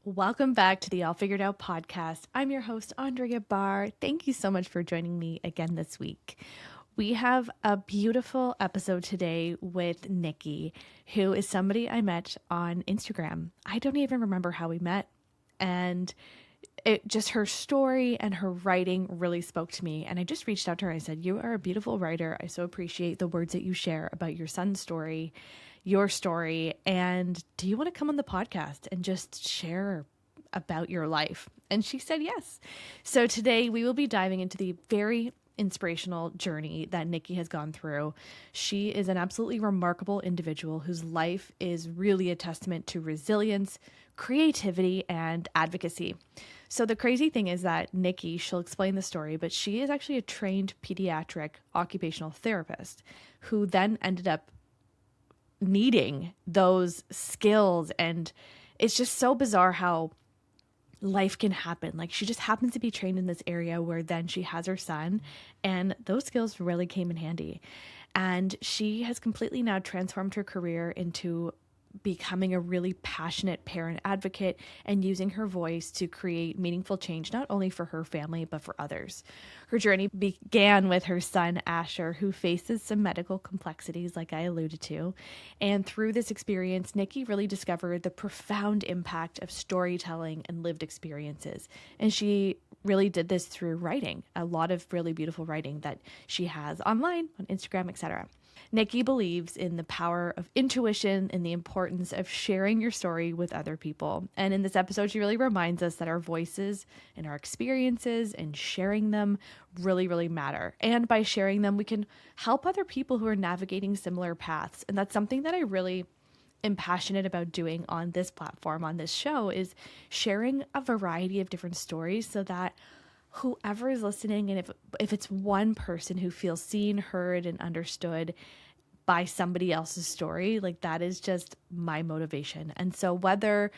Welcome back to the All Figured Out podcast. I'm your host, Andrea Barr. Thank you so much for joining me again this week. We have a beautiful episode today with Nikki, who is somebody I met on Instagram. I don't even remember how we met. And just her story and her writing really spoke to me. And I just reached out to her. I said, "You are a beautiful writer. I so appreciate the words that you share about your son's story, your story. And do you want to come on the podcast and just share about your life?" And she said yes. So today we will be diving into the very inspirational journey that Nikki has gone through. She is an absolutely remarkable individual whose life is really a testament to resilience, creativity, and advocacy. So the crazy thing is that Nikki, she'll explain the story, but she is actually a trained pediatric occupational therapist who then ended up needing those skills. And it's just so bizarre how life can happen. Like, she just happens to be trained in this area where then she has her son, and those skills really came in handy. And she has completely now transformed her career into becoming a really passionate parent advocate and using her voice to create meaningful change, not only for her family, but for others. Her journey began with her son, Asher, who faces some medical complexities, like I alluded to. And through this experience, Nikki really discovered the profound impact of storytelling and lived experiences. And she really did this through writing, a lot of really beautiful writing that she has online, on Instagram, etc. Nikki believes in the power of intuition and the importance of sharing your story with other people. And in this episode, she really reminds us that our voices and our experiences and sharing them really, really matter. And by sharing them, we can help other people who are navigating similar paths. And that's something that I really am passionate about doing on this platform, on this show, is sharing a variety of different stories so that whoever is listening, and if it's one person who feels seen, heard, and understood by somebody else's story, like, that is just my motivation. And so whether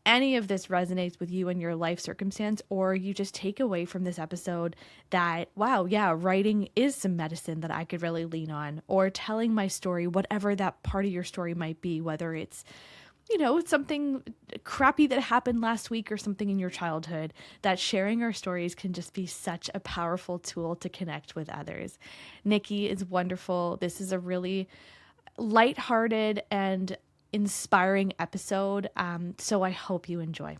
any of this resonates with you in your life circumstance, or you just take away from this episode that, wow, yeah, writing is some medicine that I could really lean on, or telling my story, whatever that part of your story might be, whether it's, something crappy that happened last week or something in your childhood, that sharing our stories can just be such a powerful tool to connect with others. Nikki is wonderful. This is a really lighthearted and inspiring episode. So I hope you enjoy.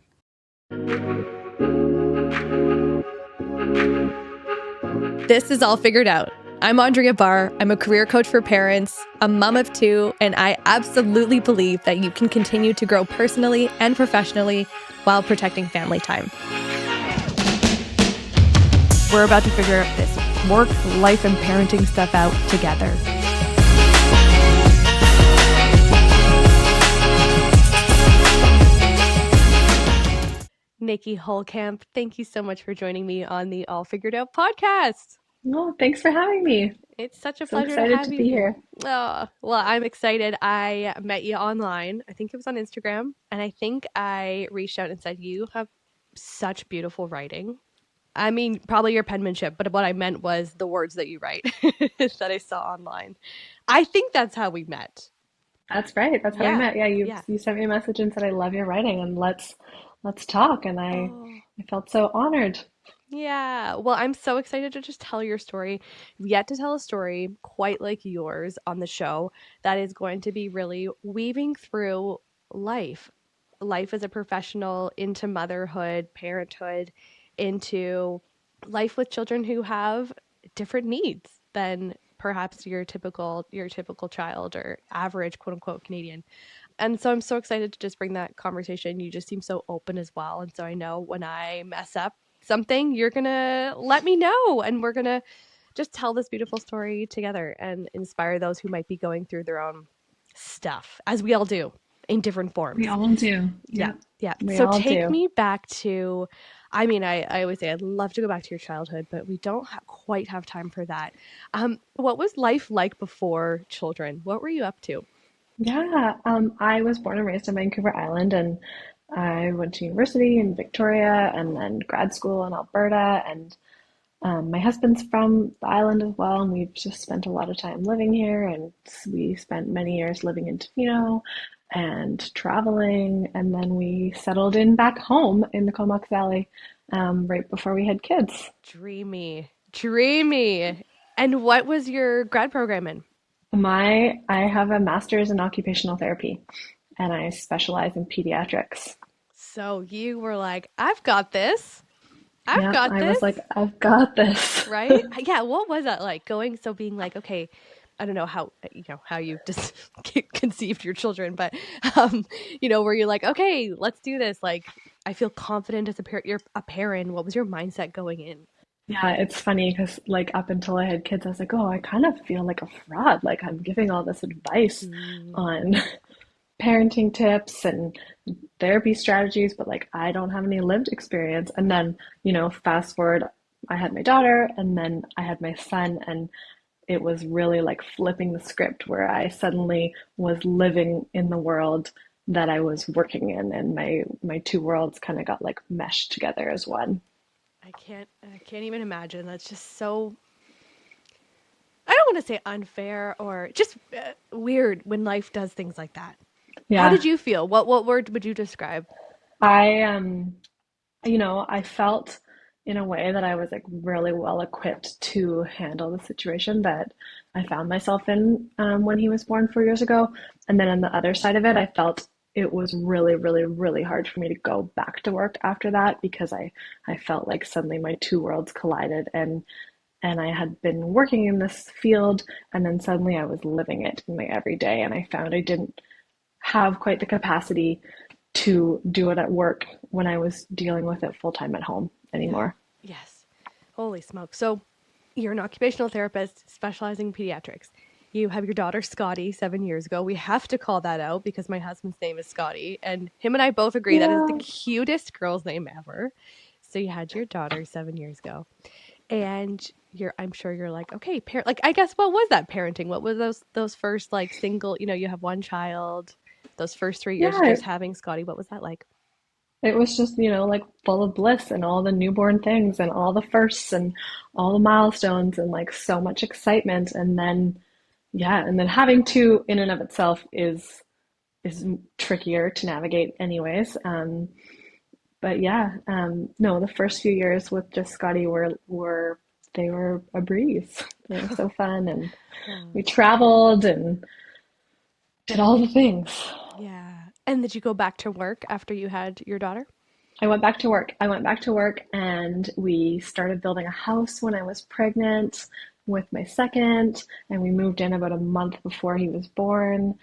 This is All Figured Out. I'm Andrea Barr. I'm a career coach for parents, a mom of two, and I absolutely believe that you can continue to grow personally and professionally while protecting family time. We're about to figure this work, life, and parenting stuff out together. Nikki Holekamp, thank you so much for joining me on the All Figured Out podcast. Well, thanks for having me. It's such a So pleasure to excited have to you be here. here. Oh, well, I'm excited. I met you online. I think it was on Instagram. And I think I reached out and said, "You have such beautiful writing." I mean, probably your penmanship, but what I meant was the words that you write that I saw online. I think that's how we met. That's right. That's how we Yeah. met. Yeah, Yeah. you sent me a message and said I love your writing and let's talk. And Oh, I felt so honored. yeah. Well, I'm so excited to just tell your story. We've yet to tell a story quite like yours on the show that is going to be really weaving through life. Life as a professional, into motherhood, parenthood, into life with children who have different needs than perhaps your typical child or average quote unquote Canadian. And so I'm so excited to just bring that conversation. You just seem so open as well. And so I know when I mess up something, you're going to let me know. And we're going to just tell this beautiful story together and inspire those who might be going through their own stuff, as we all do in different We forms. all do. Yeah. Yep. Yeah. We So all take do. me back to, I mean, I always say I'd love to go back to your childhood, but we don't quite have time for that. What was life like before children? What were you up to? Yeah. I was born and raised on Vancouver Island, and I went to university in Victoria and then grad school in Alberta. And my husband's from the island as well, and we've just spent a lot of time living here. And we spent many years living in Tofino. and traveling. And then we settled in back home in the Comox Valley right before we had kids. Dreamy. Dreamy. And what was your grad program in? I have a master's in occupational therapy and I specialize in pediatrics. So you were like, I've got this. I've Yeah, got I was like, this. I've got this. Right? Yeah. What was that like going? So being like, okay, I don't know how you just conceived your children, but, um, where you're like, okay, let's do this. Like, I feel confident as you're a parent. What was your mindset going in? Yeah, it's funny because like up until I had kids, I was like, oh, I kind of feel like a fraud. Like I'm giving all this advice Mm, on parenting tips and therapy strategies, but like I don't have any lived experience. And then, fast forward, I had my daughter and then I had my son, and it was really like flipping the script where I suddenly was living in the world that I was working in, and my two worlds kind of got like meshed together as one. I can't even imagine. That's just so, I don't want to say unfair or just weird when life does things like that. How Yeah, did you feel? What word would you describe? I I felt in a way that I was like really well equipped to handle the situation that I found myself in when he was born 4 years ago. And then on the other side of it, I felt it was really, really, really hard for me to go back to work after that because I felt like suddenly my two worlds collided, and I had been working in this field and then suddenly I was living it in my everyday, and I found I didn't have quite the capacity to do it at work when I was dealing with it full time at home Yeah. anymore. Yes. Holy smoke. So you're an occupational therapist specializing in pediatrics. You have your daughter Scotty 7 years ago. We have to call that out because my husband's name is Scotty, and him and I both agree that is the Yeah. cutest girl's name ever. So you had your daughter 7 years ago, and I'm sure you're like, okay, like I guess what was that parenting? What was those first like single? You have one child. Those first 3 years of Yeah, just having Scotty, what was that like? it was just, like full of bliss and all the newborn things and all the firsts and all the milestones and like so much excitement. And then, yeah, and then having two in and of itself is trickier to navigate anyways. But yeah, no, the first few years with just Scotty were they were a breeze. They were so fun, and Oh. we traveled and did all the things. Yeah. And did you go back to work after you had your daughter? I went back to work. I went back to work and we started building a house when I was pregnant with my second, and we moved in about a month before he was born.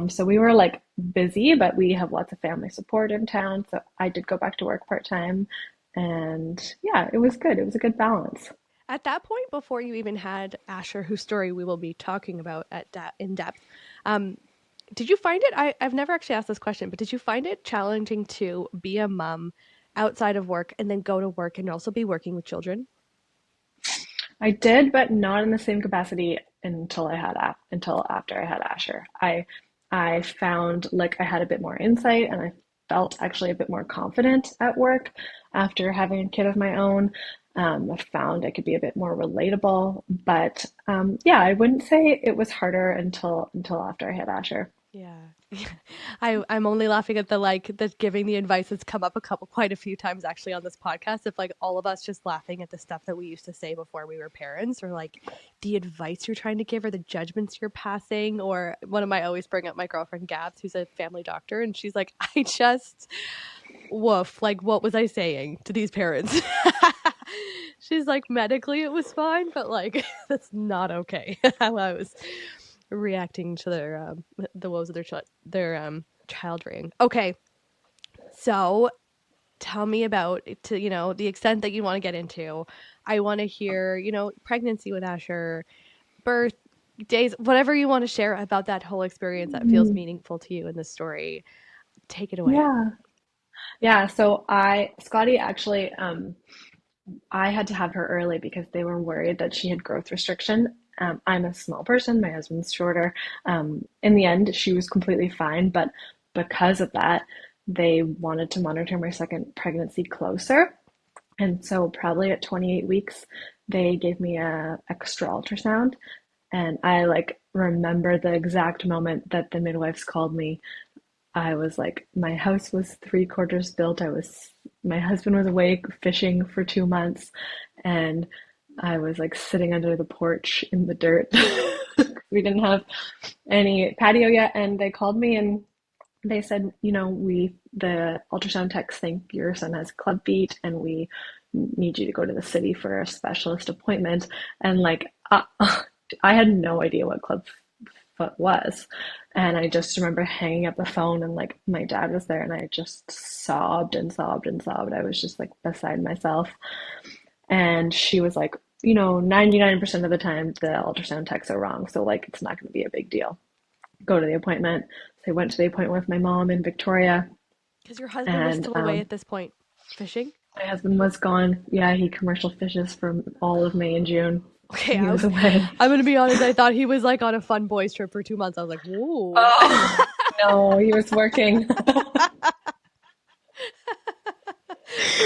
So we were like busy, but we have lots of family support in town. So I did go back to work part time, and yeah, it was good. It was a good balance. At that point, before you even had Asher, whose story we will be talking about in depth, um, did you find it? I've never actually asked this question, but did you find it challenging to be a mom outside of work and then go to work and also be working with children? I did, but not in the same capacity until after I had Asher. I found like I had a bit more insight and I felt actually a bit more confident at work after having a kid of my own. I found I could be a bit more relatable, but yeah, I wouldn't say it was harder until after I had Asher. Yeah. I'm only laughing at the giving the advice that's come up quite a few times actually on this podcast, of like all of us just laughing at the stuff that we used to say before we were parents, or like the advice you're trying to give or the judgments you're passing. Or one of my always bring up my girlfriend Gabs, who's a family doctor, and she's like, I just woof, like what was I saying to these parents? She's like, medically it was fine, but like that's not okay. How I was reacting to the woes of their child rearing. Okay, so tell me about to the extent that you want to get into. I want to hear pregnancy with Asher, birth days, whatever you want to share about that whole experience that feels Mm, meaningful to you in this story. Take it away. yeah. Yeah, so Scotty actually, I had to have her early because they were worried that she had growth restriction. I'm a small person, my husband's shorter. In the end, she was completely fine, but because of that, they wanted to monitor my second pregnancy closer. And so, probably at 28 weeks, they gave me a extra ultrasound. And I like remember the exact moment that the midwives called me I was like, my house was three-quarters built. My husband was away fishing for 2 months, and I was like sitting under the porch in the dirt. We didn't have any patio yet, and they called me and they said, the ultrasound techs think your son has club feet, and we need you to go to the city for a specialist appointment. And like, I had no idea what club foot was. And I just remember hanging up the phone, and like my dad was there, and I just sobbed and sobbed and sobbed. I was just like beside myself. And she was like, 99% of the time the ultrasound techs are wrong. So like it's not going to be a big deal. Go to the appointment. So I went to the appointment with my mom in Victoria, Because your husband was and still away at this point, fishing. my husband was gone. Yeah, he commercial fishes for all of May and June. Okay, He was away. I'm gonna be honest. I thought he was like on a fun boys trip for 2 months. I was like, whoa. Oh, no, he was working.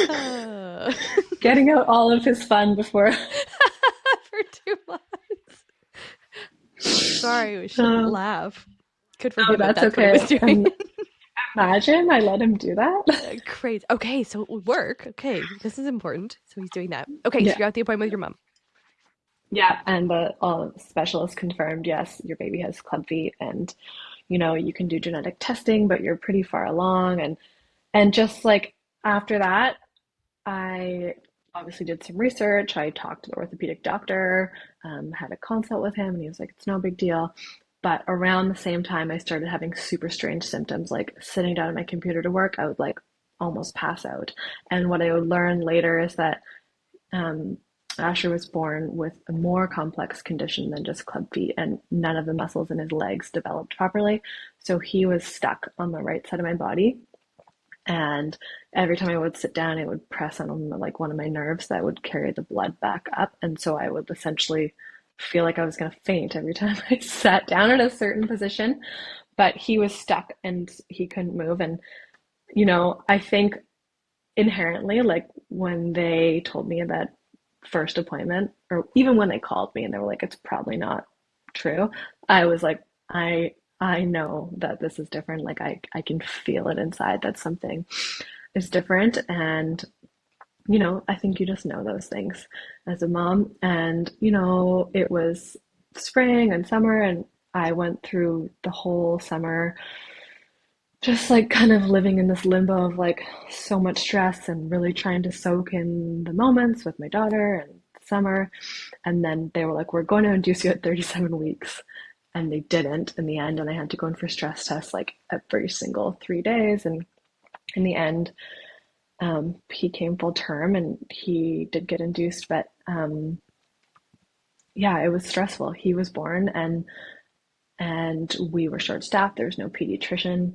Uh, Getting out all of his fun before. for 2 months. Sorry, we shouldn't Oh, laugh. Good for him if that's that's what he was okay. doing. Imagine I let him do that. Crazy. Okay, so it would work. Okay, this is important. So he's doing that. Okay, so Yeah. you're at the appointment with your mom. Yeah, and the all specialists confirmed, yes, your baby has club feet, and you can do genetic testing, but you're pretty far along. And just like after that, I obviously did some research. I talked to the orthopedic doctor, had a consult with him, and he was like, it's no big deal. But around the same time, I started having super strange symptoms, like sitting down at my computer to work, I would like almost pass out. And what I would learn later is that um, Asher was born with a more complex condition than just club feet, and none of the muscles in his legs developed properly. So he was stuck on the right side of my body. And every time I would sit down, it would press on like one of my nerves that would carry the blood back up. And so I would essentially feel like I was going to faint every time I sat down in a certain position. But he was stuck and he couldn't move. And, I think inherently, like when they told me that first appointment, or even when they called me and they were like, it's probably not true, I was like, I know that this is different. Like I can feel it inside that something is different. And, I think you just know those things as a mom. And, it was spring and summer, and I went through the whole summer just like kind of living in this limbo of like so much stress and really trying to soak in the moments with my daughter and summer. And then they were like, we're going to induce you at 37 weeks. And they didn't in the end. And I had to go in for stress tests like every single 3 days. And in the end, he came full term and he did get induced. But yeah, it was stressful. He was born, and we were short staffed. There was no pediatrician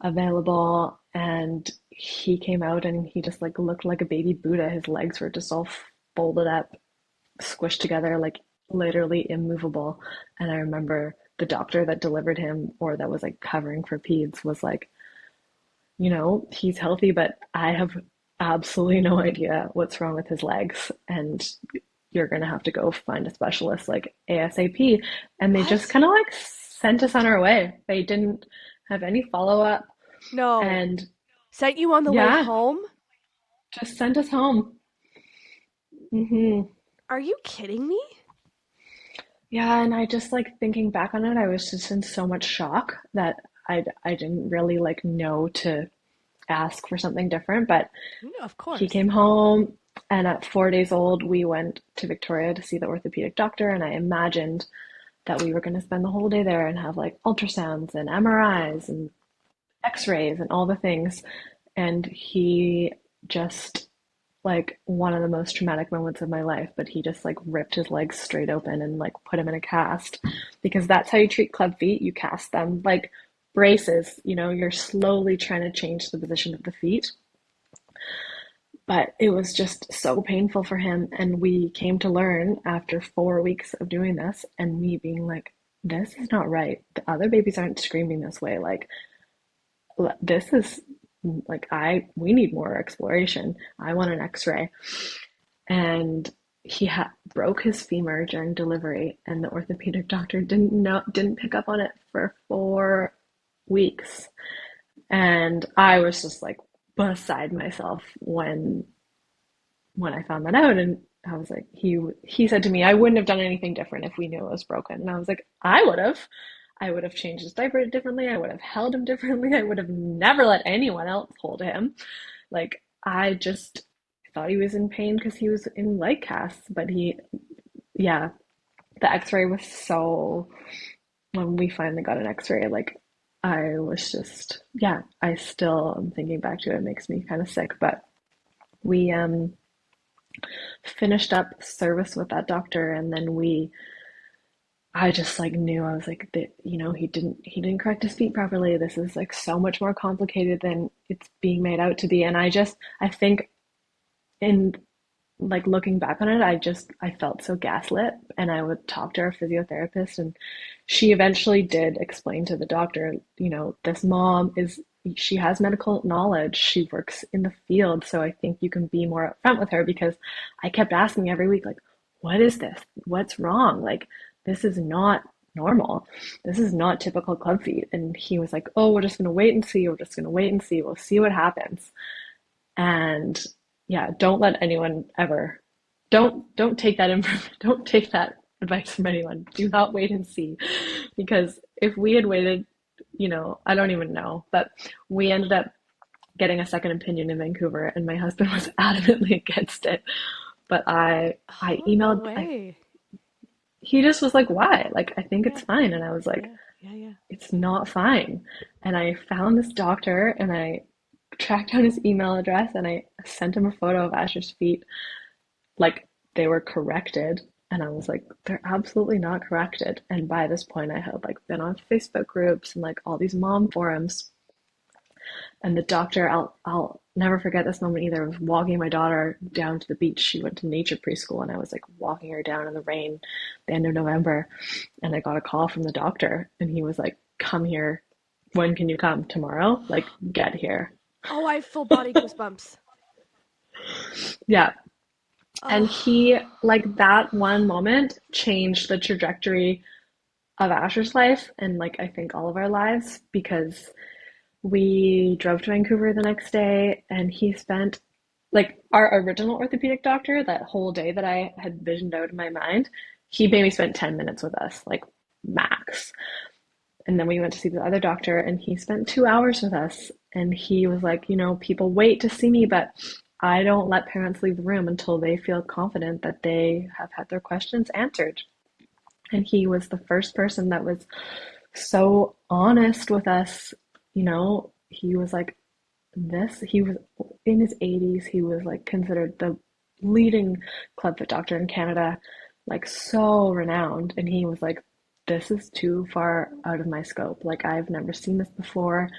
available, and he came out and he just like looked like a baby Buddha. His legs were just all folded up, squished together, like literally immovable. And I remember the doctor that delivered him, or that was like covering for peds, was like, he's healthy, but I have absolutely no idea what's wrong with his legs, and you're gonna have to go find a specialist like ASAP. And they just What? kind of like sent us on our way. They didn't have any follow up, No. and Sent you on the way yeah, home? just sent us home. Are you kidding me? Yeah, and I just like thinking back on it, I was just in so much shock that I didn't really like know to ask for something different. But No, of he course. came home, and at 4 days old, we went to Victoria to see the orthopedic doctor, and I imagined that we were going to spend the whole day there and have like ultrasounds and MRIs and X-rays and all the things. And he just, like, one of the most traumatic moments of my life, but he just like ripped his legs straight open and like put him in a cast, because that's how you treat club feet. You cast them like braces, you're slowly trying to change the position of the feet. But it was just so painful for him. And we came to learn after 4 weeks of doing this, and me being like, this is not right. The other babies aren't screaming this way. Like, this is like, we need more exploration. I want an x-ray. And he broke his femur during delivery, and the orthopedic doctor didn't pick up on it for 4 weeks. And I was just like beside myself when I found that out. And I was like, he said to me, I wouldn't have done anything different if we knew it was broken. And I was like, I would have. I would have changed his diaper differently. I would have held him differently. I would have never let anyone else hold him. Like, I just thought he was in pain because he was in leg casts. But yeah, the x-ray was so, when we finally got an x-ray, like, I was just, yeah, I still am thinking back to it. It makes me kind of sick. But we finished up service with that doctor, and then I just like knew, I was like, that, he didn't correct his feet properly. This is like so much more complicated than it's being made out to be. And I think in like looking back on it, I felt so gaslit. And I would talk to our physiotherapist, and she eventually did explain to the doctor, this mom she has medical knowledge. She works in the field. So I think you can be more upfront with her, because I kept asking every week, like, what is this? What's wrong? Like, this is not normal. This is not typical club feet. And he was like, oh, we're just going to wait and see. We're just going to wait and see. We'll see what happens. And yeah, don't let anyone ever, don't take that information, don't take that advice from anyone. Do not wait and see, because if we had waited, I don't even know, but we ended up getting a second opinion in Vancouver, and my husband was adamantly against it. But I Oh, no emailed, way. he just was like, why? Like, I think it's Yeah, fine. And I was like, yeah, yeah, yeah. it's not fine. And I found this doctor, and I tracked down his email address, and I sent him a photo of Asher's feet. Like, they were corrected. And I was like, they're absolutely not corrected. And by this point, I had like been on Facebook groups and like all these mom forums. And the doctor, I'll never forget this moment either. I was walking my daughter down to the beach. She went to nature preschool, and I was like walking her down in the rain the end of November. And I got a call from the doctor, and he was like, come here. When can you come? Tomorrow? Like, get here. Oh, I have full body goosebumps. Yeah. And Oh, he, like, that one moment changed the trajectory of Asher's life, and like I think all of our lives, because we drove to Vancouver the next day, and he spent, like, our original orthopedic doctor, that whole day that I had visioned out in my mind, he maybe spent 10 minutes with us, like, max. And then we went to see the other doctor, and he spent 2 hours with us. And he was like, people wait to see me, but I don't let parents leave the room until they feel confident that they have had their questions answered. And he was the first person that was so honest with us. He was like, he was in his 80s. He was like considered the leading clubfoot doctor in Canada, like so renowned. And he was like, this is too far out of my scope. Like, I've never seen this before.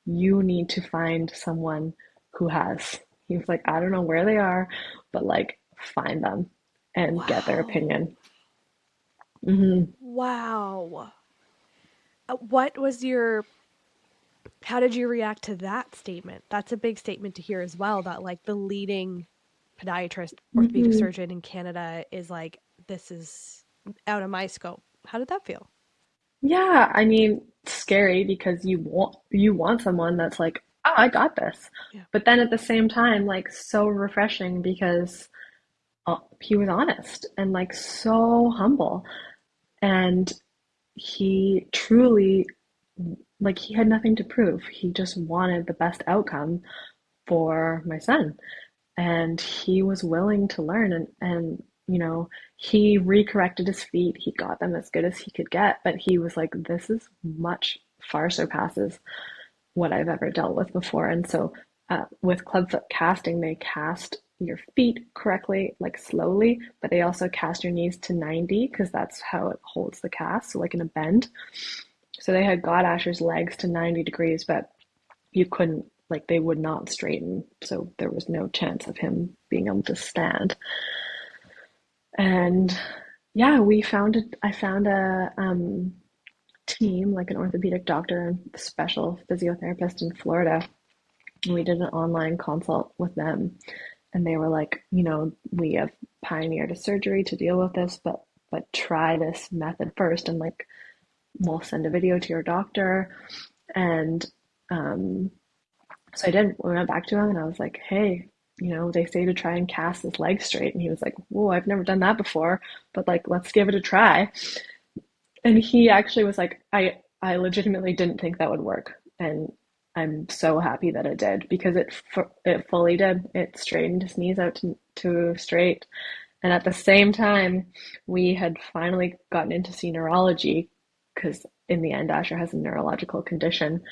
You need to find someone who has. He was like, I don't know where they are, but like, find them and get their wow. opinion. Hmm. Wow. What was your, how did you react to that statement? That's a big statement to hear as well, that like the leading podiatrist, orthopedic Hmm. surgeon in Canada is like, this is out of my scope. How did that feel? Yeah, I mean, scary, because you want someone that's like, oh, I got this. Yeah. But then at the same time, like, so refreshing, because he was honest and like so humble. And he truly, like, he had nothing to prove. He just wanted the best outcome for my son. And he was willing to learn, and he recorrected his feet. He got them as good as he could get, but he was like, this is much far surpasses what I've ever dealt with before. And so with clubfoot casting, they cast your feet correctly, like slowly, but they also cast your knees to 90, because that's how it holds the cast, so like in a bend. So they had got Asher's legs to 90 degrees, but you couldn't, like, they would not straighten. So there was no chance of him being able to stand. And yeah, I found a team, like an orthopedic doctor and special physiotherapist in Florida. And we did an online consult with them. And they were like, we have pioneered a surgery to deal with this, but try this method first. And like, we'll send a video to your doctor. And So I did. We went back to him and I was like, hey, they say to try and cast his leg straight. And he was like, whoa, I've never done that before, but like, let's give it a try. And he actually was like, I legitimately didn't think that would work. And I'm so happy that it did because it fully did. It straightened his knees out to straight. And at the same time, we had finally gotten in to see neurology because in the end, Asher has a neurological condition.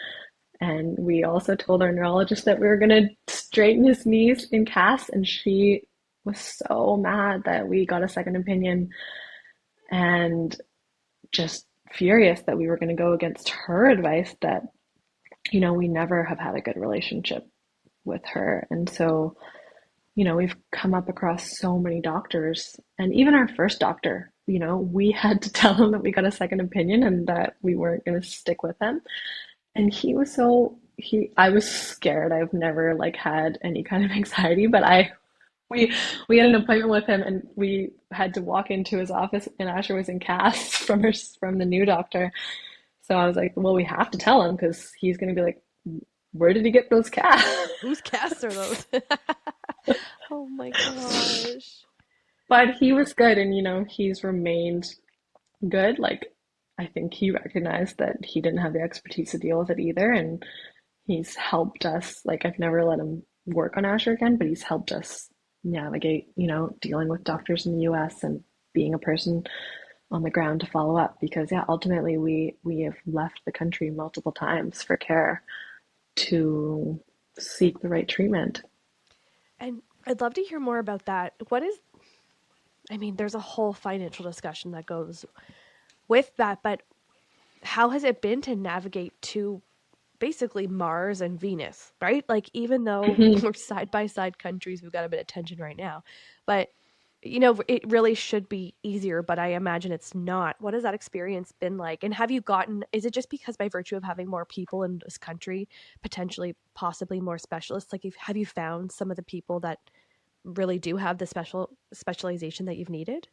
And we also told our neurologist that we were going to straighten his knees in cast, and she was so mad that we got a second opinion and just furious that we were going to go against her advice that, we never have had a good relationship with her. And so, we've come up across so many doctors, and even our first doctor, we had to tell him that we got a second opinion and that we weren't going to stick with him. And he was so I was scared. I've never like had any kind of anxiety, but we we had an appointment with him and we had to walk into his office and Asher was in casts from the new doctor. So I was like, well, we have to tell him because he's going to be like, where did he get those casts? Whose casts are those? Oh my gosh. But he was good and he's remained good. Like I think he recognized that he didn't have the expertise to deal with it either and he's helped us. Like I've never let him work on Asher again, but he's helped us navigate, dealing with doctors in the US and being a person on the ground to follow up because yeah, ultimately we have left the country multiple times for care to seek the right treatment. And I'd love to hear more about that. What is, I mean, there's a whole financial discussion that goes with that, but how has it been to navigate to basically Mars and Venus, right? Like, even though Hmm. we're side by side countries, we've got a bit of tension right now, but it really should be easier, but I imagine it's not. What has that experience been like? And have you gotten, is it just because by virtue of having more people in this country, potentially, possibly more specialists, like, have you found some of the people that really do have the specialization that you've needed?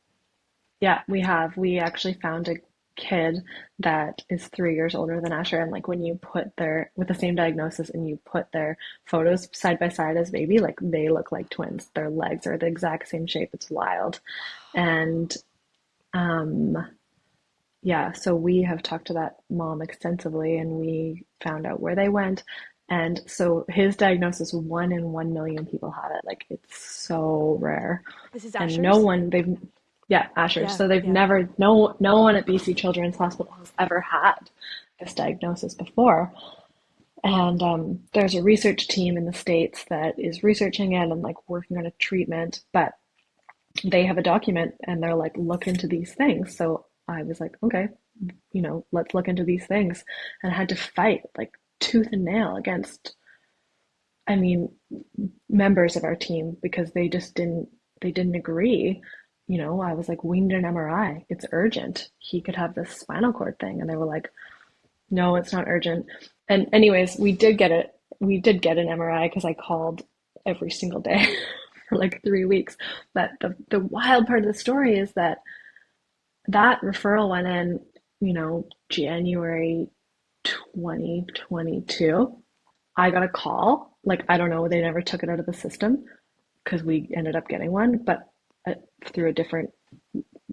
Yeah, we have. We actually found a kid that is 3 years older than Asher, and like when you put their with the same diagnosis and you put their photos side by side as baby, like they look like twins. Their legs are the exact same shape. It's wild. And um yeah, so we have talked to that mom extensively and we found out where they went. And so his diagnosis, 1 in 1 million people have it. Like it's so rare. This is And no Asher's? one, yeah, Asher. Yeah, So they've yeah. never, no one at BC Children's Hospital has ever had this diagnosis before. And there's a research team in the States that is researching it and like working on a treatment, but they have a document and they're like, look into these things. So I was like, okay, let's look into these things. And I had to fight like tooth and nail against, I mean, members of our team because they didn't agree. I was like, we need an MRI. It's urgent. He could have this spinal cord thing. And they were like, no, it's not urgent. And anyways, we did get it. We did get an MRI because I called every single day for like 3 weeks. But the wild part of the story is that that referral went in, January 2022. I got a call. Like, I don't know, they never took it out of the system because we ended up getting one, but uh, through a different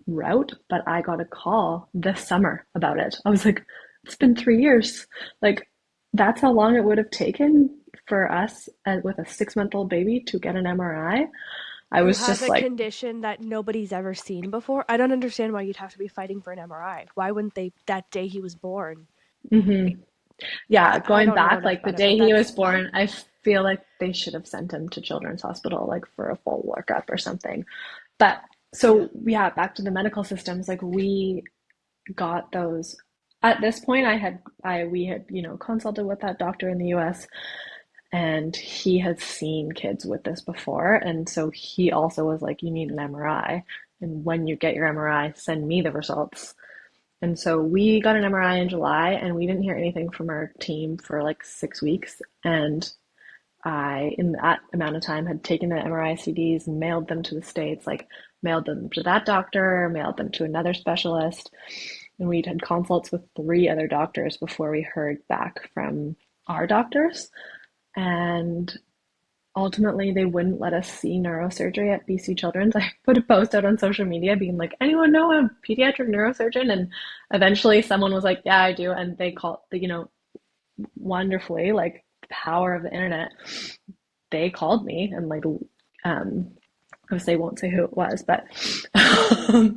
route. But I got a call this summer about it. I was like, it's been 3 years. Like, that's how long it would have taken for us with a 6 month old baby to get an MRI. I Who was has just a like, condition that nobody's ever seen before. I don't understand why you'd have to be fighting for an MRI. Why wouldn't they, that day he was born? mm-hmm. Yeah, I going don't know back, enough like the about it, but day he was that's, born, I feel like they should have sent him to Children's Hospital, like for a full workup or something. But yeah. so, yeah, back to the medical systems, like we got those. At this point, we had, consulted with that doctor in the US and he had seen kids with this before. And so he also was like, you need an MRI. And when you get your MRI, send me the results. And so we got an MRI in July and we didn't hear anything from our team for like 6 weeks. And I, in that amount of time, had taken the MRI CDs and mailed them to the States, like mailed them to that doctor, mailed them to another specialist. And we'd had consults with 3 other doctors before we heard back from our doctors. And ultimately, they wouldn't let us see neurosurgery at BC Children's. I put a post out on social media being like, anyone know a pediatric neurosurgeon? And eventually someone was like, yeah, I do. And they called, wonderfully, like the power of the internet, they called me and like, obviously I won't say who it was, but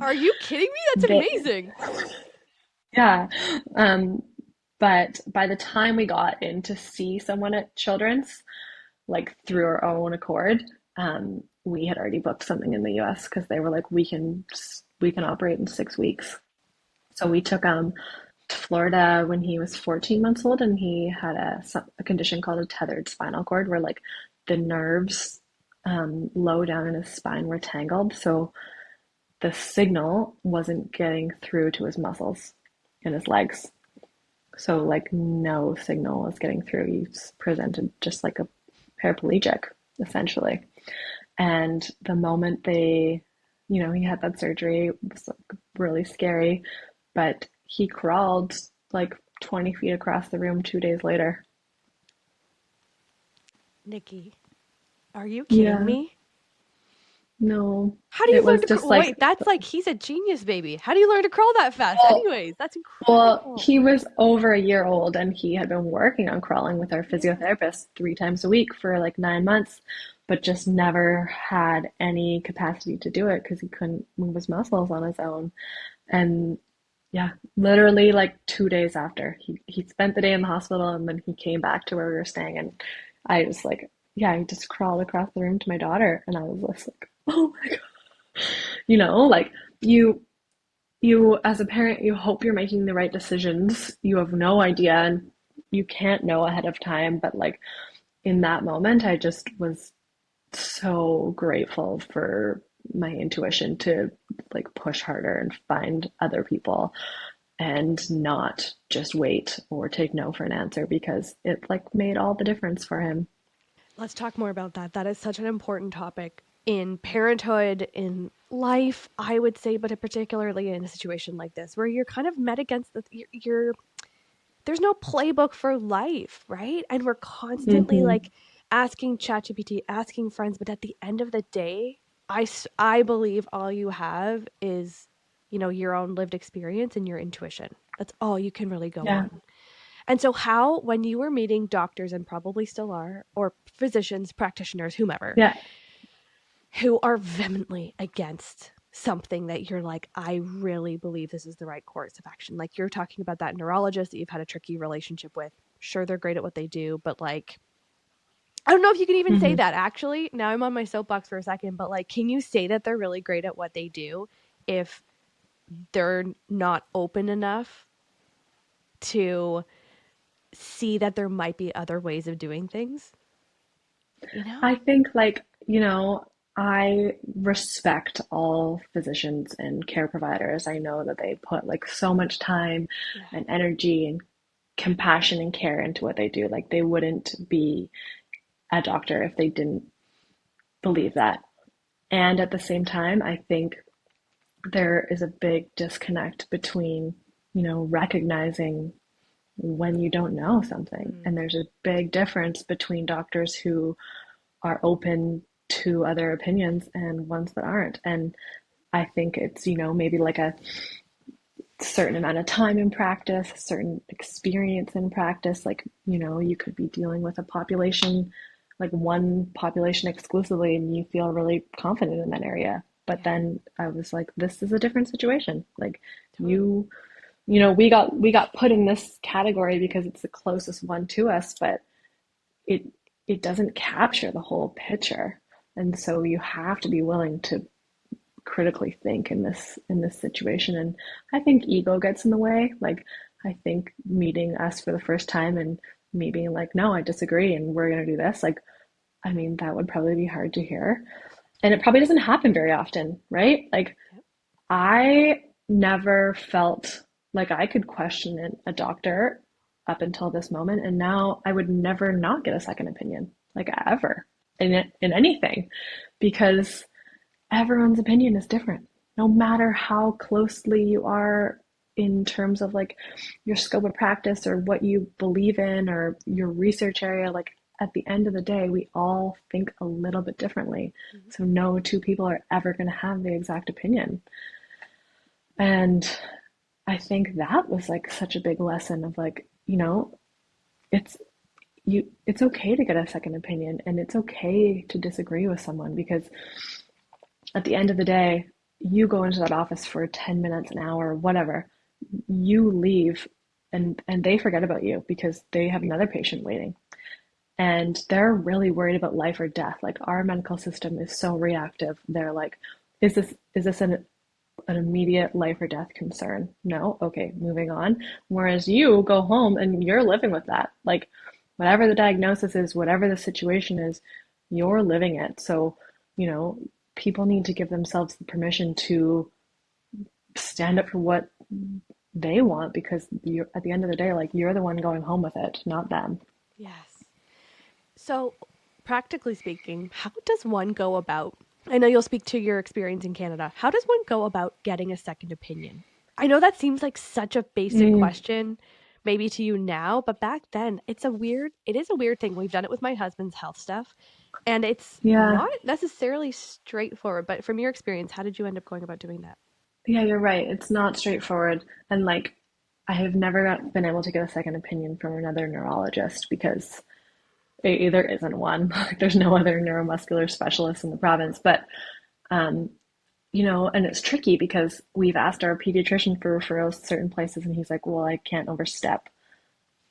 Are you kidding me? That's they, amazing. yeah. Um, but by the time we got in to see someone at Children's, like through our own accord, we had already booked something in the US because they were like, we can operate in 6 weeks. So we took to Florida when he was 14 months old, and he had a condition called a tethered spinal cord, where like the nerves low down in his spine were tangled, so the signal wasn't getting through to his muscles in his legs. So like no signal was getting through. He presented just like a paraplegic, essentially. And the moment he had that surgery, it was like really scary, but he crawled like 20 feet across the room 2 days later. Nikki, are you kidding Yeah, me? no, How do you it learn was to just crawl? like, Wait, that's like he's a genius baby. How do you learn to crawl that fast? well, Anyways, that's well, incredible. he was over a year old and he had been working on crawling with our Yeah. physiotherapist 3 times a week for like 9 months, but just never had any capacity to do it because he couldn't move his muscles on his own. And yeah, literally like 2 days after he spent the day in the hospital and then he came back to where we were staying, and I was like, yeah, he just crawled across the room to my daughter and I was just like, oh my God. Like you you as a parent, you hope you're making the right decisions. You have no idea and you can't know ahead of time, but like in that moment, I just was so grateful for my intuition to like push harder and find other people and not just wait or take no for an answer, because it like made all the difference for him. Let's talk more about that. That is such an important topic in parenthood, in life, I would say, but particularly in a situation like this where you're kind of met against you're there's no playbook for life, right? And we're constantly Hmm. like asking ChatGPT, asking friends, but at the end of the day, I believe all you have is, your own lived experience and your intuition. That's all you can really go Yeah. on. And so, how, when you were meeting doctors, and probably still are, or physicians, practitioners, whomever, Yeah. who are vehemently against something that you're like, I really believe this is the right course of action. Like you're talking about that neurologist that you've had a tricky relationship with. Sure, they're great at what they do, but like, I don't know if you can even say Hmm. that actually. Now I'm on my soapbox for a second, but like, can you say that they're really great at what they do if they're not open enough to see that there might be other ways of doing things? You know? I think, like, I respect all physicians and care providers. I know that they put like so much time Yeah. and energy and compassion and care into what they do. Like, they wouldn't be a doctor if they didn't believe that. And at the same time, I think there is a big disconnect between, recognizing when you don't know something. Mm, And there's a big difference between doctors who are open to other opinions and ones that aren't. And I think it's, maybe like a certain amount of time in practice, a certain experience in practice. Like, you could be dealing with a population, like one population exclusively, and you feel really confident in that area. But yeah, then I was like, this is a different situation. Like totally. we got put in this category because it's the closest one to us, but it it doesn't capture the whole picture. And so you have to be willing to critically think in this situation. And I think ego gets in the way. Like, I think meeting us for the first time and me being like, no, I disagree and we're going to do this, like, I mean, that would probably be hard to hear, and it probably doesn't happen very often, right? Like, Yep. I never felt like I could question a doctor up until this moment, and now I would never not get a second opinion, like, ever, in anything, because everyone's opinion is different. No matter how closely you are in terms of like your scope of practice or what you believe in or your research area, like, at the end of the day, we all think a little bit differently. So no two people are ever going to have the exact opinion. And I think that was like such a big lesson of like, it's it's okay to get a second opinion, and it's okay to disagree with someone, because at the end of the day, you go into that office for 10 minutes, an hour, whatever, you leave, and they forget about you because they have another patient waiting. And they're really worried about life or death. Like, our medical system is so reactive. They're like, is this an immediate life or death concern? No? Okay, moving on. Whereas you go home and you're living with that. Like, whatever the diagnosis is, whatever the situation is, you're living it. So, people need to give themselves the permission to stand up for what they want, because you're, at the end of the day, like, you're the one going home with it, not them. Yes. So, practically speaking, how does one go about? I know you'll speak to your experience in Canada. How does one go about getting a second opinion? I know that seems like such a basic Mm, question, maybe to you now, but back then, it is a weird thing. We've done it with my husband's health stuff, and it's yeah, not necessarily straightforward. But from your experience, how did you end up going about doing that? yeah, you're right. It's not straightforward. And like, I have never been able to get a second opinion from another neurologist, because there isn't one. Like, there's no other neuromuscular specialist in the province. But um, and it's tricky because we've asked our pediatrician for referrals to certain places, and he's like, well, I can't overstep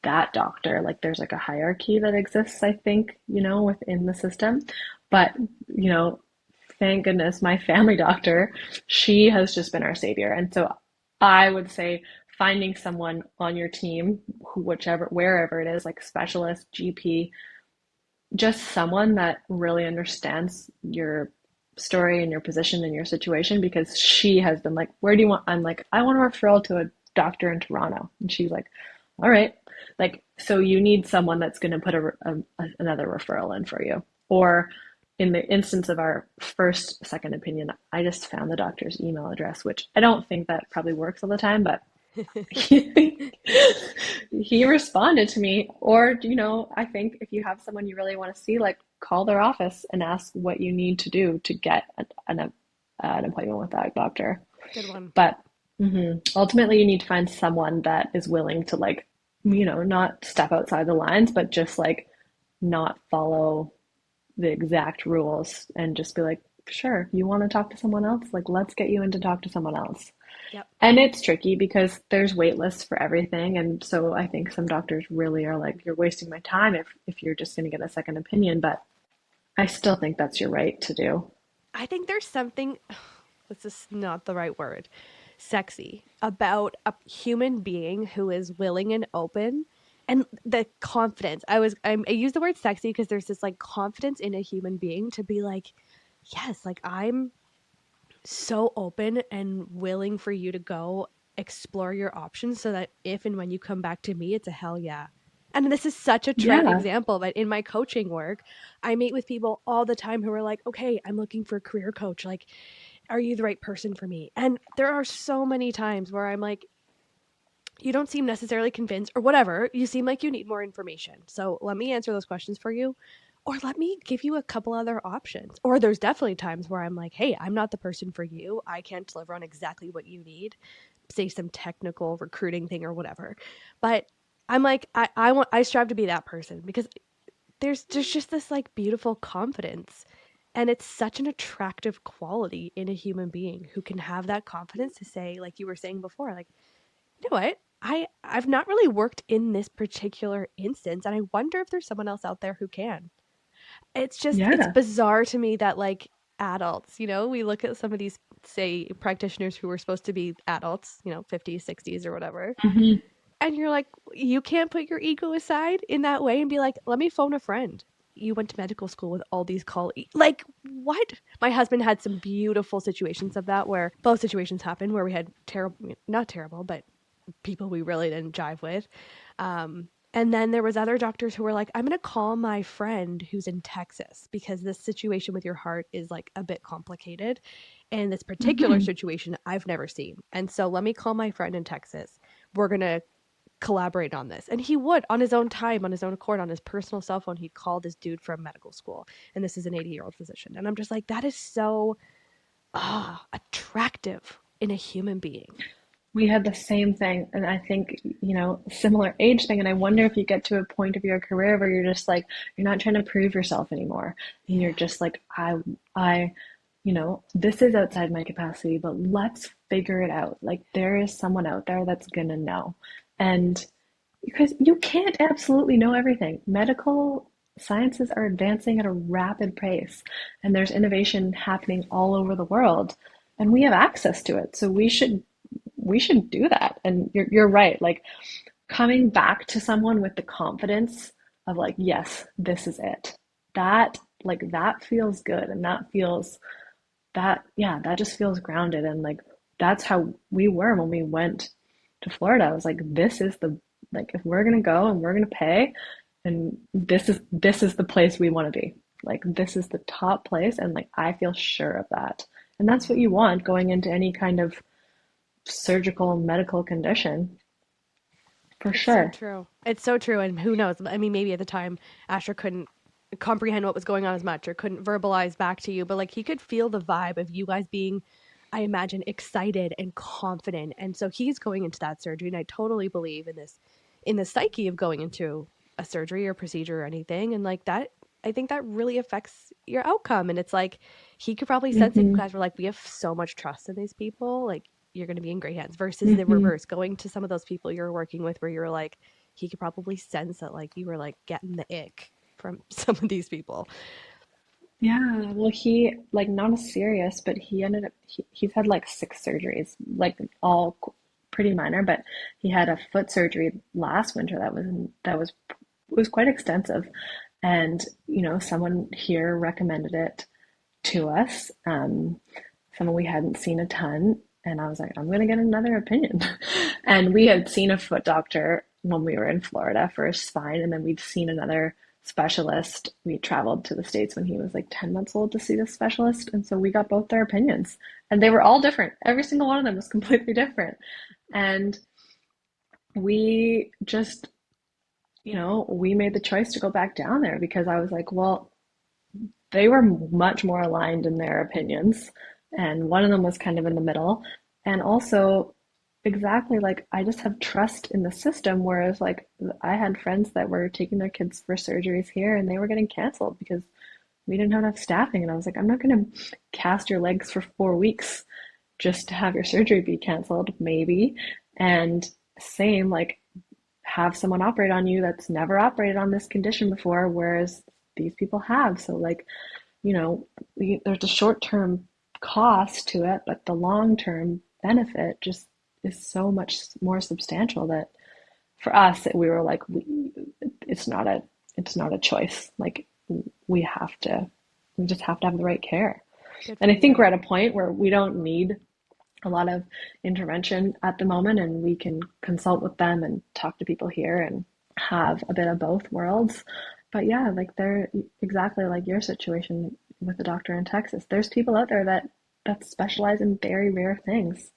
that doctor. Like, there's like a hierarchy that exists, I think, within the system. But, you know, thank goodness my family doctor, she has just been our savior. And so I would say finding someone on your team, wherever it is, like specialist, GP, just someone that really understands your story and your position and your situation, because she has been like, where do you want? I'm like, I want a referral to a doctor in Toronto. And she's like, all right. Like, so you need someone that's going to put another referral in for you. Or in the instance of our first second opinion, I just found the doctor's email address, which I don't think that probably works all the time, but he, he responded to me. Or, I think if you have someone you really want to see, like, call their office and ask what you need to do to get an appointment with that doctor. Good one. But ultimately, you need to find someone that is willing to, like, not step outside the lines, but just like not follow the exact rules, and just be like, sure, you want to talk to someone else? Like, let's get you in to talk to someone else. Yep. And it's tricky because there's wait lists for everything. And so I think some doctors really are like, you're wasting my time if you're just going to get a second opinion. But I still think that's your right to do. I think there's something, this is not the right word, sexy about a human being who is willing and open, and the confidence. I use the word sexy because there's this like confidence in a human being to be like, yes, like I'm so open and willing for you to go explore your options, so that if and when you come back to me, it's a hell yeah. And this is such a trite Yeah. example, but in my coaching work, I meet with people all the time who are like, okay, I'm looking for a career coach. Like, are you the right person for me? And there are so many times where I'm like, you don't seem necessarily convinced, or whatever. You seem like you need more information. So let me answer those questions for you, or let me give you a couple other options. Or there's definitely times where I'm like, hey, I'm not the person for you. I can't deliver on exactly what you need, say some technical recruiting thing or whatever. But I'm like, I strive to be that person, because there's just this like beautiful confidence, and it's such an attractive quality in a human being who can have that confidence to say, like you were saying before, like, you know what, I've not really worked in this particular instance, and I wonder if there's someone else out there who can. It's Yeah. bizarre to me that like adults, we look at some of these, say, practitioners who were supposed to be adults, 50s, 60s or whatever, Hmm. and you're like, you can't put your ego aside in that way and be like, let me phone a friend. You went to medical school with all these colleagues. Like, what? My husband had some beautiful situations of that, where both situations happened where we had terrible, not terrible, but people we really didn't jive with. And then there was other doctors who were like, I'm going to call my friend who's in Texas, because this situation with your heart is like a bit complicated. And this particular Hmm. situation I've never seen. And so let me call my friend in Texas. We're going to collaborate on this. And he would, on his own time, on his own accord, on his personal cell phone, he'd call this dude from medical school. And this is an 80-year-old physician. And I'm just like, that is so attractive in a human being. We had the same thing, and I think, similar age thing. And I wonder if you get to a point of your career where you're just like, you're not trying to prove yourself anymore. And you're just like, this is outside my capacity, but let's figure it out. Like, there is someone out there that's gonna know. And because you can't absolutely know everything. Medical sciences are advancing at a rapid pace, and there's innovation happening all over the world, and we have access to it. So we should do that. And you're right. Like, coming back to someone with the confidence of like, yes, this is it. That feels good, and that just feels grounded. And like, that's how we were when we went to Florida. I was like, this is if we're gonna go and we're gonna pay, and this is the place we want to be. Like, this is the top place, and like, I feel sure of that. And that's what you want going into any kind of surgical medical condition, for It's so sure. true. It's so true. And who knows? I mean, maybe at the time, Asher couldn't comprehend what was going on as much or couldn't verbalize back to you, but like he could feel the vibe of you guys being, I imagine, excited and confident. And so he's going into that surgery. And I totally believe in the psyche of going into a surgery or procedure or anything. And like that, I think that really affects your outcome. And it's like he could probably sense it. You Mm-hmm. guys were like, we have so much trust in these people. Like, you're going to be in great hands versus the Mm-hmm. reverse, going to some of those people you're working with where you're like, he could probably sense that like you were like getting the ick from some of these people. Yeah, well, he, like, not as serious, but he ended up he's had like 6 surgeries, like, all pretty minor. But he had a foot surgery last winter that was quite extensive. And someone here recommended it to us, someone we hadn't seen a ton. And I was like, I'm gonna get another opinion. And we had seen a foot doctor when we were in Florida for his spine, and then we'd seen another specialist. We traveled to the States when he was like 10 months old to see this specialist. And so we got both their opinions, and they were all different. Every single one of them was completely different. And we just, we made the choice to go back down there because I was like, well, they were much more aligned in their opinions. And one of them was kind of in the middle. And also, exactly, like, I just have trust in the system. Whereas, like, I had friends that were taking their kids for surgeries here and they were getting canceled because we didn't have enough staffing. And I was like, I'm not going to cast your legs for 4 weeks just to have your surgery be canceled, maybe. And same, like, have someone operate on you that's never operated on this condition before, whereas these people have. So, like, there's a short-term cost to it, but the long-term benefit just is so much more substantial that for us, we were like, it's not a choice. Like, we have to, we just have to have the right care. Good And for I think we're you. at a point where we don't need a lot of intervention at the moment, and we can consult with them and talk to people here and have a bit of both worlds. But yeah, like, they're exactly like your situation with the doctor in Texas. There's people out there that specialize in very rare things.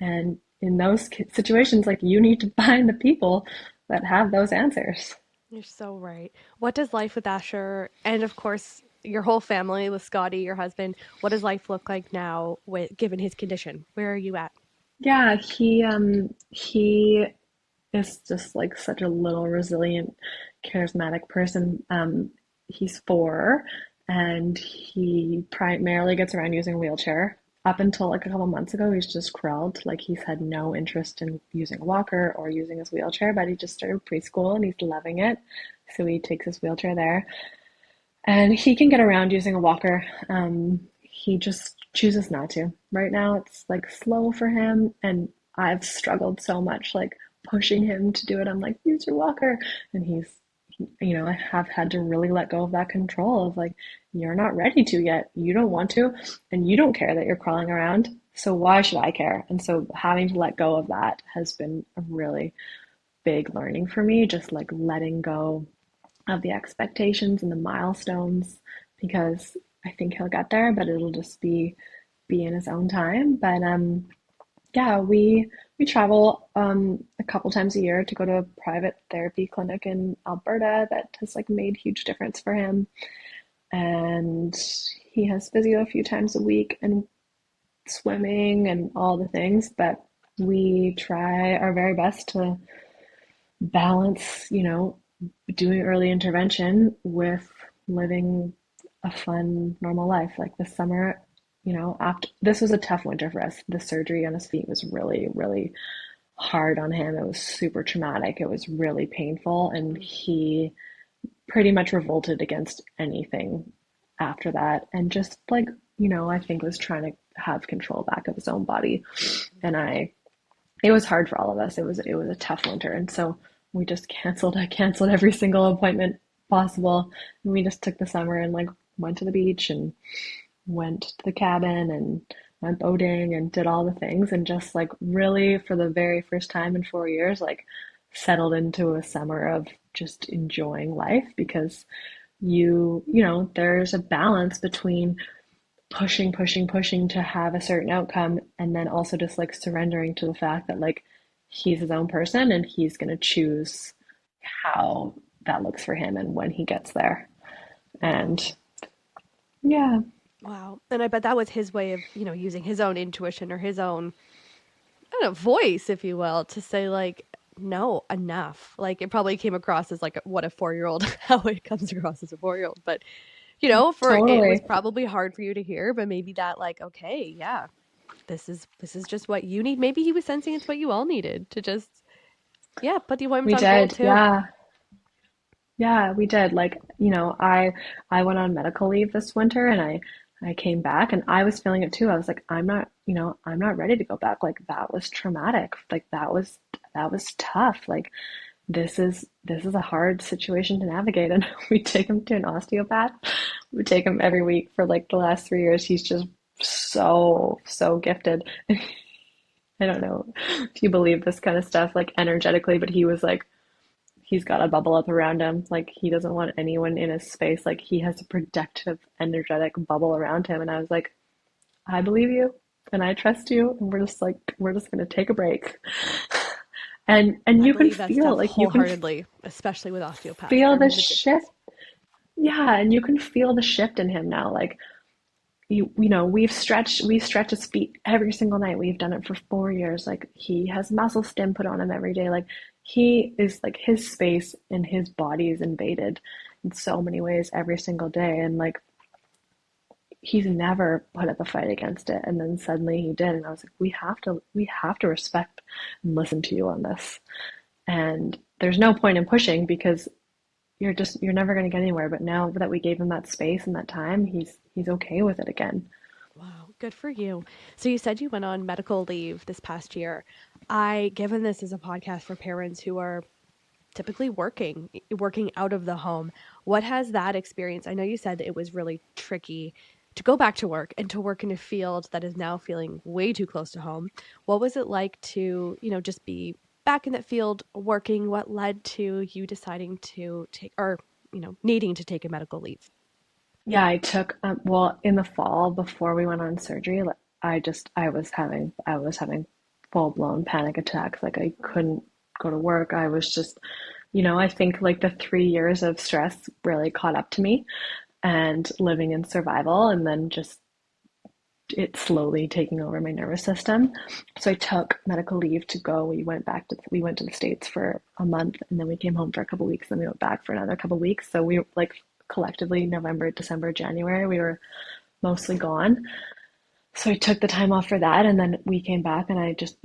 And in those situations, like, you need to find the people that have those answers. You're so right. What does life with Asher and of course your whole family with Scotty, your husband, what does life look like now with given his condition? Where are you at? Yeah, he is just like such a little resilient, charismatic person. He's 4, and he primarily gets around using a wheelchair. Up until like a couple months ago, he's just crawled. Like, he's had no interest in using a walker or using his wheelchair, but he just started preschool and he's loving it. So he takes his wheelchair there. And he can get around using a walker. He just chooses not to. Right now, it's like slow for him, and I've struggled so much, like, pushing him to do it. I'm like, use your walker, and I have had to really let go of that control of like, you're not ready to yet. You don't want to, and you don't care that you're crawling around. So why should I care? And so having to let go of that has been a really big learning for me, just like letting go of the expectations and the milestones, because I think he'll get there, but it'll just be in his own time. But Yeah, we travel a couple times a year to go to a private therapy clinic in Alberta that has like made huge difference for him. And he has physio a few times a week and swimming and all the things, but we try our very best to balance, doing early intervention with living a fun, normal life. Like this summer, after this was a tough winter for us. The surgery on his feet was really, really hard on him. It was super traumatic. It was really painful, and he pretty much revolted against anything after that. And just like, I think was trying to have control back of his own body. And it was hard for all of us. It was a tough winter, and so we just canceled. I canceled every single appointment possible, and we just took the summer and like went to the beach and went to the cabin and went boating and did all the things, and just like really for the very first time in 4 years, like settled into a summer of just enjoying life because there's a balance between pushing to have a certain outcome and then also just like surrendering to the fact that like he's his own person and he's going to choose how that looks for him and when he gets there. And yeah, Wow. And I bet that was his way of, using his own intuition or his own, I don't know, voice, if you will, to say like, no, enough. Like it probably came across as like what a 4-year-old, how it comes across as a 4-year-old. But, for it was totally. probably hard for you to hear, but maybe that like, okay, yeah, this is just what you need. Maybe he was sensing it's what you all needed to just, yeah, put the appointments We on hold did. too. Yeah. Yeah, we did. Like, I went on medical leave this winter and I came back and I was feeling it too. I was like, I'm not ready to go back. Like that was traumatic. Like that was tough. Like this is a hard situation to navigate. And we take him to an osteopath. We take him every week for like the last 3 years. He's just so gifted. I don't know if you believe this kind of stuff, like energetically, but he was like he's got a bubble up around him. Like he doesn't want anyone in his space. Like he has a protective, energetic bubble around him. And I was like, I believe you and I trust you. And we're just gonna take a break. And I you can believe that feel stuff like you can wholeheartedly, especially with osteopaths. feel They're the magicians. shift. Yeah, and you can feel the shift in him now. Like we stretch his feet every single night. We've done it for 4 years. Like he has muscle stim put on him every day. Like he is like his space and his body is invaded in so many ways every single day. And like he's never put up a fight against it. And then suddenly he did. And I was like, we have to respect and listen to you on this. And there's no point in pushing because you're never going to get anywhere. But now that we gave him that space and that time, he's okay with it again. Wow, good for you. So you said you went on medical leave this past year. Given this is a podcast for parents who are typically working out of the home, what has that experience? I know you said it was really tricky to go back to work and to work in a field that is now feeling way too close to home. What was it like to, just be back in that field working? What led to you deciding to take or, needing to take a medical leave? Yeah, I took well in the fall before we went on surgery. Like, I was having full blown panic attacks. Like I couldn't go to work. I was just, I think like the 3 years of stress really caught up to me, and living in survival, and then just it slowly taking over my nervous system. So I took medical leave to go. We went to the States for a month, and then we came home for a couple weeks, and we went back for another couple weeks. So we like collectively November, December, January, we were mostly gone. So I took the time off for that, and then we came back, and I just,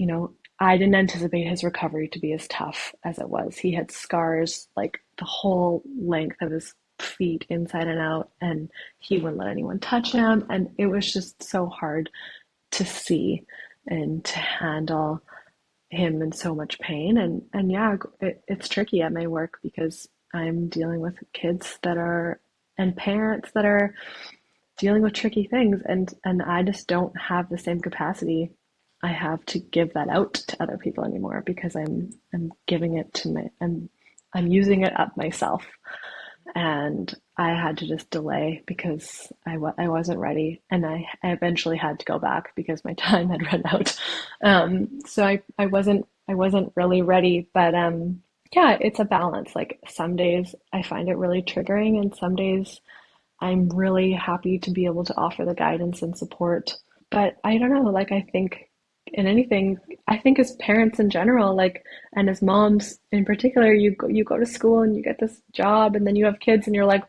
I didn't anticipate his recovery to be as tough as it was. He had scars like the whole length of his feet inside and out, and he wouldn't let anyone touch him, and it was just so hard to see and to handle him in so much pain. And yeah, it's tricky at my work because I'm dealing with kids that are and parents that are dealing with tricky things, and I just don't have the same capacity I have to give that out to other people anymore because I'm giving it to I'm using it up myself. And I had to just delay because I wasn't ready, and I eventually had to go back because my time had run out. So I wasn't really ready, but yeah, it's a balance. Like some days I find it really triggering, and some days I'm really happy to be able to offer the guidance and support. But I don't know, like I think in anything, I think as parents in general, like, and as moms in particular, you go to school and you get this job, and then you have kids, and you're like,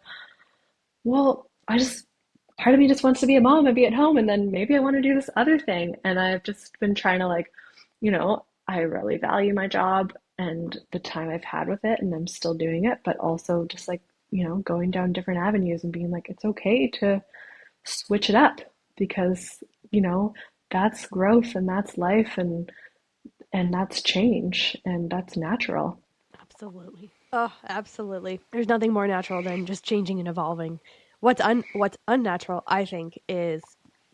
well, part of me just wants to be a mom and be at home, and then maybe I want to do this other thing. And I've just been trying to, like, I really value my job and the time I've had with it, and I'm still doing it, but also just like, going down different avenues and being like, it's okay to switch it up because, that's growth and that's life and that's change and that's natural. Absolutely. Oh, absolutely. There's nothing more natural than just changing and evolving. What's unnatural, I think, is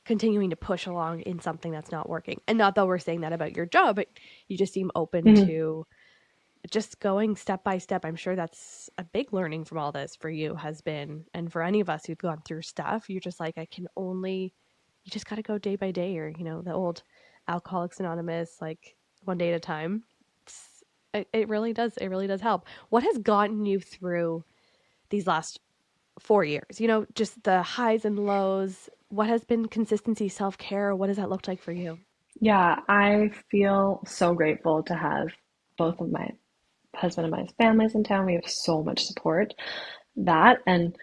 continuing to push along in something that's not working. And not that we're saying that about your job, but you just seem open Mhm. to just going step by step. I'm sure that's a big learning from all this for you has been, and for any of us who've gone through stuff, you're just like, you just got to go day by day, or, the old Alcoholics Anonymous, like one day at a time. It really does help. What has gotten you through these last 4 years? Just the highs and lows. What has been consistency, self care? What does that look like for you? Yeah, I feel so grateful to have both of my husband and my families in town. We have so much support. That and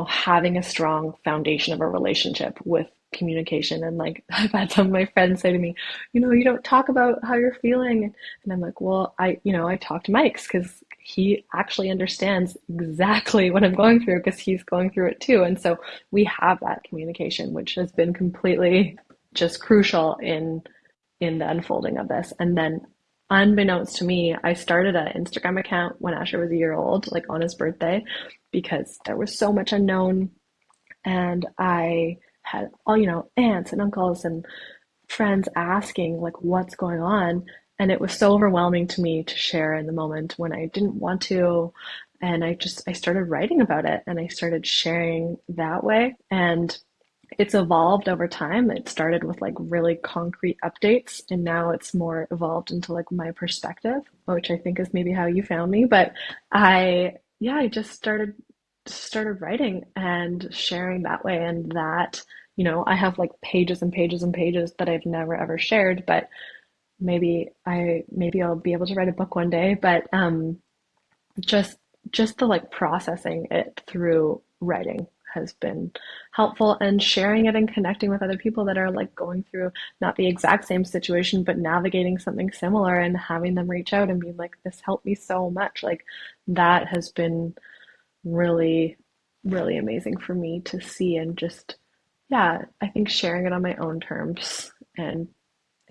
having a strong foundation of a relationship with communication. And like I've had some of my friends say to me, you don't talk about how you're feeling. And I'm like, well, I talk to Mike's because he actually understands exactly what I'm going through because he's going through it too. And so we have that communication, which has been completely just crucial in the unfolding of this. And then, unbeknownst to me, I started an Instagram account when Asher was a year old, like on his birthday, because there was so much unknown. And I had all, aunts and uncles and friends asking, like, what's going on? And it was so overwhelming to me to share in the moment when I didn't want to. And I started writing about it and I started sharing that way. And it's evolved over time. It started with like really concrete updates, and now it's more evolved into like my perspective, which I think is maybe how you found me. But yeah, I just started writing and sharing that way, and that, I have like pages and pages and pages that I've never ever shared, but maybe I'll be able to write a book one day. But just just the like processing it through writing has been helpful, and sharing it and connecting with other people that are like going through not the exact same situation but navigating something similar, and having them reach out and being like, this helped me so much. Like that has been really really amazing for me to see. And just, yeah, I think sharing it on my own terms and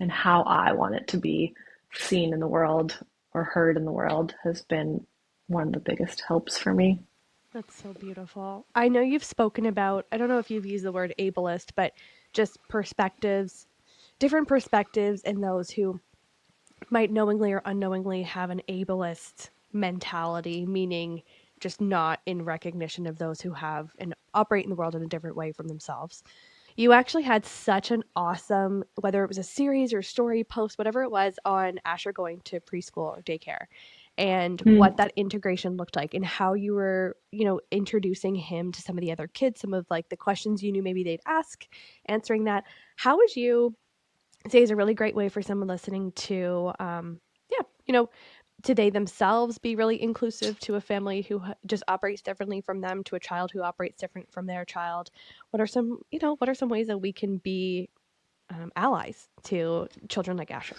how I want it to be seen in the world or heard in the world has been one of the biggest helps for me. That's so beautiful. I know you've spoken about, I don't know if you've used the word ableist, but just perspectives, different perspectives, and those who might knowingly or unknowingly have an ableist mentality, meaning just not in recognition of those who have and operate in the world in a different way from themselves. You actually had such an awesome, whether it was a series or story post, whatever it was, on Asher going to preschool or daycare, and what Mm. that integration looked like, and how you were, introducing him to some of the other kids, some of like the questions you knew maybe they'd ask, answering that. How would you say is a really great way for someone listening to, yeah, to they themselves be really inclusive to a family who just operates differently from them, to a child who operates different from their child? What are some ways that we can be allies to children like Asher?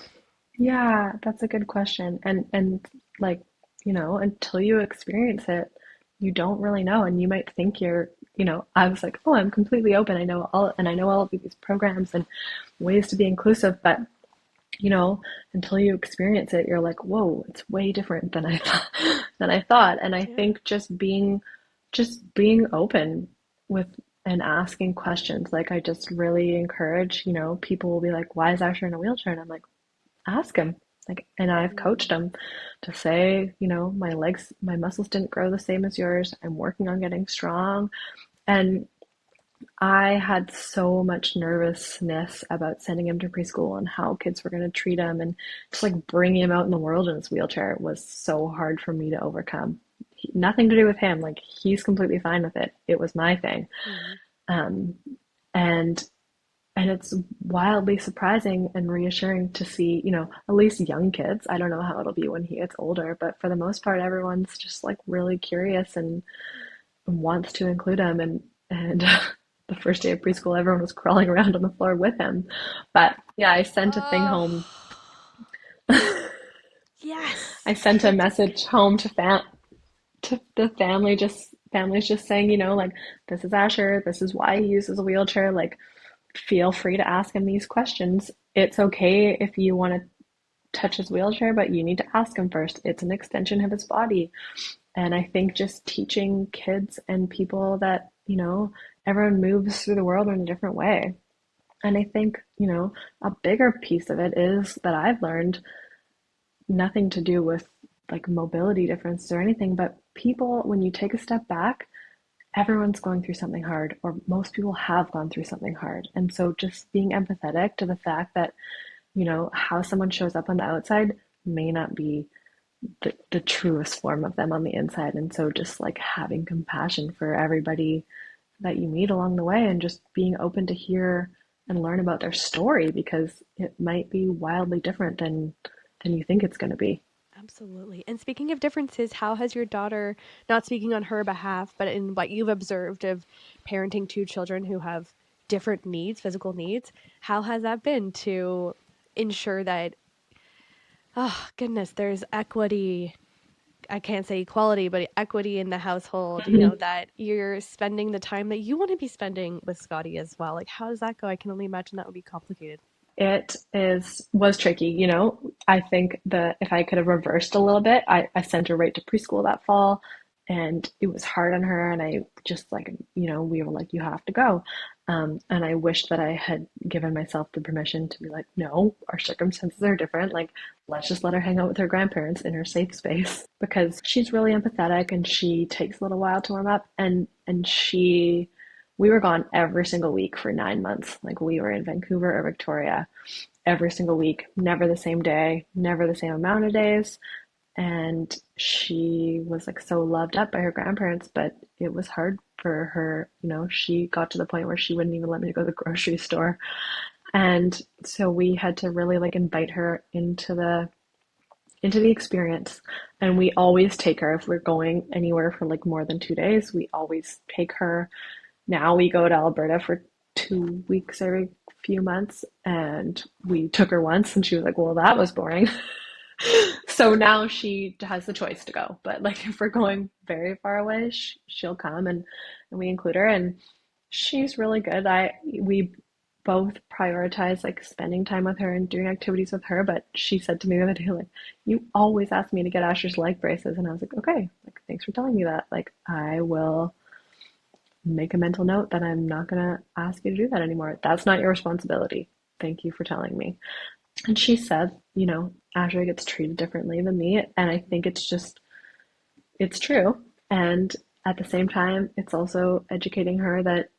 Yeah, that's a good question. And like, until you experience it, you don't really know. And you might think I was like, oh, I'm completely open. I know all of these programs and ways to be inclusive, but you know, until you experience it, you're like, whoa, it's way different than I thought, than I thought. And I Yeah. think just being open with and asking questions. Like I just really encourage, people will be like, why is Asher in a wheelchair? And I'm like, ask him. Like, and I've coached him to say, my legs, my muscles didn't grow the same as yours. I'm working on getting strong. And I had so much nervousness about sending him to preschool and how kids were going to treat him, and just like bringing him out in the world in his wheelchair was so hard for me to overcome. Nothing to do with him. Like, he's completely fine with it. It was my thing. Um, and it's wildly surprising and reassuring to see, at least young kids. I don't know how it'll be when he gets older, but for the most part, everyone's just like really curious and wants to include him. And the first day of preschool, everyone was crawling around on the floor with him. But yeah, I sent a thing home. Yes. I sent a message home to the families just saying, like, this is Asher, this is why he uses a wheelchair. Like, feel free to ask him these questions. It's okay if you want to touch his wheelchair, but you need to ask him first. It's an extension of his body. And I think just teaching kids and people that, everyone moves through the world in a different way. And I think, a bigger piece of it is that I've learned nothing to do with like mobility differences or anything, but people, when you take a step back, everyone's going through something hard, or most people have gone through something hard. And so just being empathetic to the fact that, how someone shows up on the outside may not be the truest form of them on the inside. And so just like having compassion for everybody that you meet along the way, and just being open to hear and learn about their story, because it might be wildly different than you think it's going to be. Absolutely. And speaking of differences, how has your daughter, not speaking on her behalf, but in what you've observed of parenting two children who have different needs, physical needs, how has that been to ensure that, oh goodness, there's equity? I can't say equality, but equity in the household, that you're spending the time that you want to be spending with Scotty as well. Like, how does that go? I can only imagine that would be complicated. It was tricky, I think that if I could have reversed a little bit, I sent her right to preschool that fall, and it was hard on her, and I just like, we were like, you have to go. And I wish that I had given myself the permission to be like, no, our circumstances are different. Like, let's just let her hang out with her grandparents in her safe space, because she's really empathetic and she takes a little while to warm up. And we were gone every single week for 9 months. Like, we were in Vancouver or Victoria every single week, never the same day, never the same amount of days. And she was like so loved up by her grandparents, but it was hard for her. She got to the point where she wouldn't even let me go to the grocery store. And so we had to really like invite her into the experience. And we always take her if we're going anywhere for like more than 2 days. We always take her. Now we go to Alberta for 2 weeks every few months, and we took her once and she was like, well, that was boring. So now she has the choice to go. But like, if we're going very far away, she'll come, and we include her, and she's really good. We both prioritize like spending time with her and doing activities with her. But she said to me the other day, like, you always ask me to get Asher's leg braces. And I was like, okay, like, thanks for telling me that. Like, I will make a mental note that I'm not going to ask you to do that anymore. That's not your responsibility. Thank you for telling me. And she said, Asher gets treated differently than me. And I think it's true. And at the same time, it's also educating her that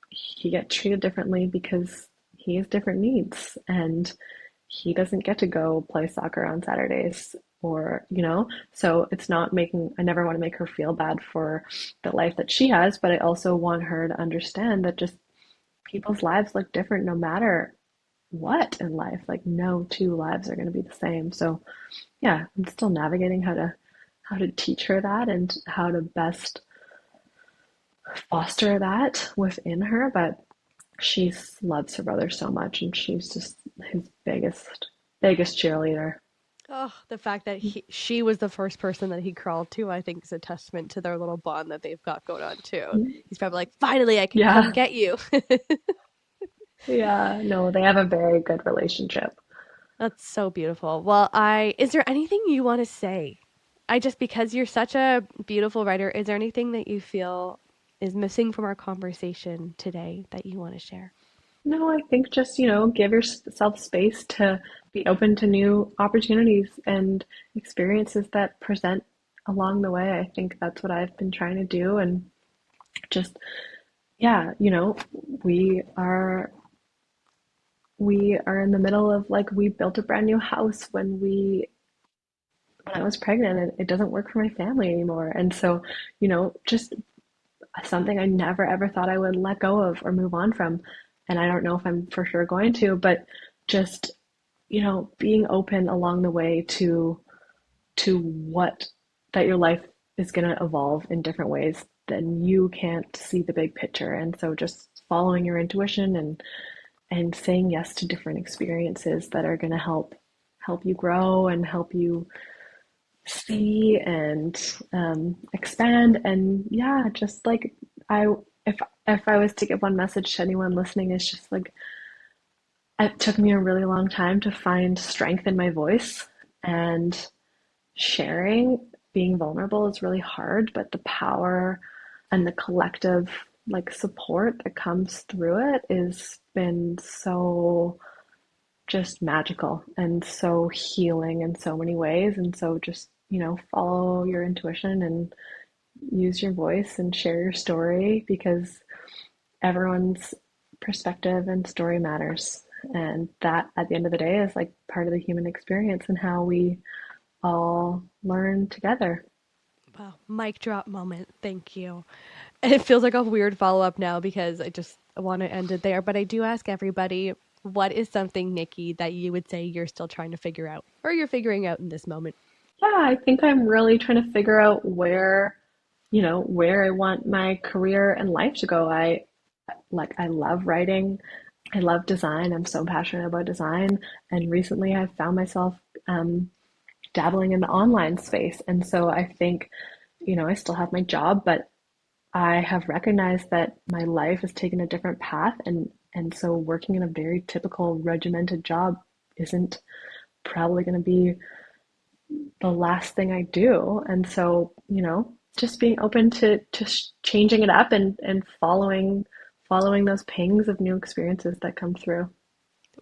he gets treated differently because he has different needs, and he doesn't get to go play soccer on Saturdays, or, so it's not I never want to make her feel bad for the life that she has, but I also want her to understand that just people's lives look different no matter what in life. Like, no two lives are going to be the same. So yeah, I'm still navigating how to teach her that and how to best foster that within her. But she loves her brother so much, and she's just his biggest cheerleader. Oh, the fact that she was the first person that he crawled to, I think, is a testament to their little bond that they've got going on too. He's probably like, finally, I can come get you. Yeah, no, they have a very good relationship. That's so beautiful. Well, is there anything you want to say? Because you're such a beautiful writer, is there anything that you feel is missing from our conversation today that you want to share? No, I think just, give yourself space to be open to new opportunities and experiences that present along the way. I think that's what I've been trying to do. And just, yeah, we are we are in the middle of, like, we built a brand new house when I was pregnant, and it doesn't work for my family anymore. And so, just something I never ever thought I would let go of or move on from. And I don't know if I'm for sure going to, but just, being open along the way to what that your life is going to evolve in different ways, then you can't see the big picture. And so just following your intuition and saying yes to different experiences that are going to help you grow and help you see and expand. And yeah, just like, I if I was to give one message to anyone listening, it's just like, it took me a really long time to find strength in my voice, and sharing, being vulnerable is really hard, but the power and the collective, like, support that comes through it has been so just magical and so healing in so many ways. And so just, follow your intuition and use your voice and share your story, because everyone's perspective and story matters. And that, at the end of the day, is like part of the human experience and how we all learn together. Wow, mic drop moment. Thank you. It feels like a weird follow up now because I just want to end it there. But I do ask everybody, what is something, Nikki, that you would say you're still trying to figure out or you're figuring out in this moment? Yeah, I think I'm really trying to figure out where I want my career and life to go. I love writing. I love design. I'm so passionate about design. And recently I've found myself um, dabbling in the online space. And so I think, I still have my job, but I have recognized that my life has taken a different path. And so working in a very typical regimented job isn't probably going to be the last thing I do. And so, just being open to changing it up and following those pings of new experiences that come through.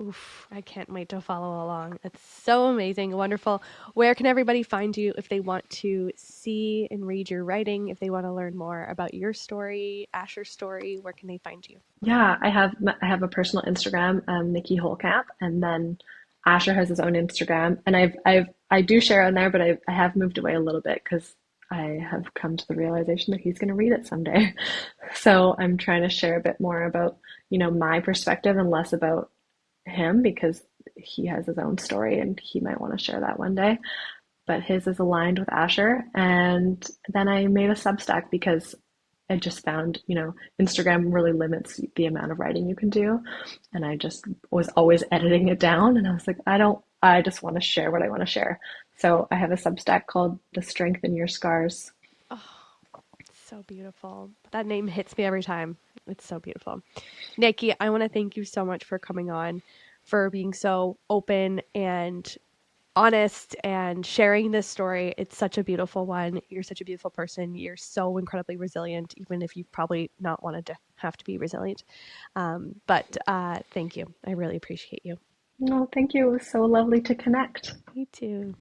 Oof, I can't wait to follow along. It's so amazing, wonderful. Where can everybody find you if they want to see and read your writing, if they want to learn more about your story, Asher's story, where can they find you? Yeah, I have a personal Instagram, Nikki Holekamp, and then Asher has his own Instagram, and I do share on there, but I have moved away a little bit because I have come to the realization that he's going to read it someday. So I'm trying to share a bit more about, my perspective and less about him, because he has his own story and he might want to share that one day. But his is aligned with Asher. And then I made a Substack because I just found, Instagram really limits the amount of writing you can do. And I just was always editing it down. And I was like, I just want to share what I want to share. So I have a Substack called The Strength in Your Scars. Oh, it's so beautiful. That name hits me every time. It's so beautiful. Nikki, I want to thank you so much for coming on, for being so open and honest and sharing this story. It's such a beautiful one. You're such a beautiful person. You're so incredibly resilient, even if you probably not wanted to have to be resilient. But thank you. I really appreciate you. No, thank you. It was so lovely to connect. You too.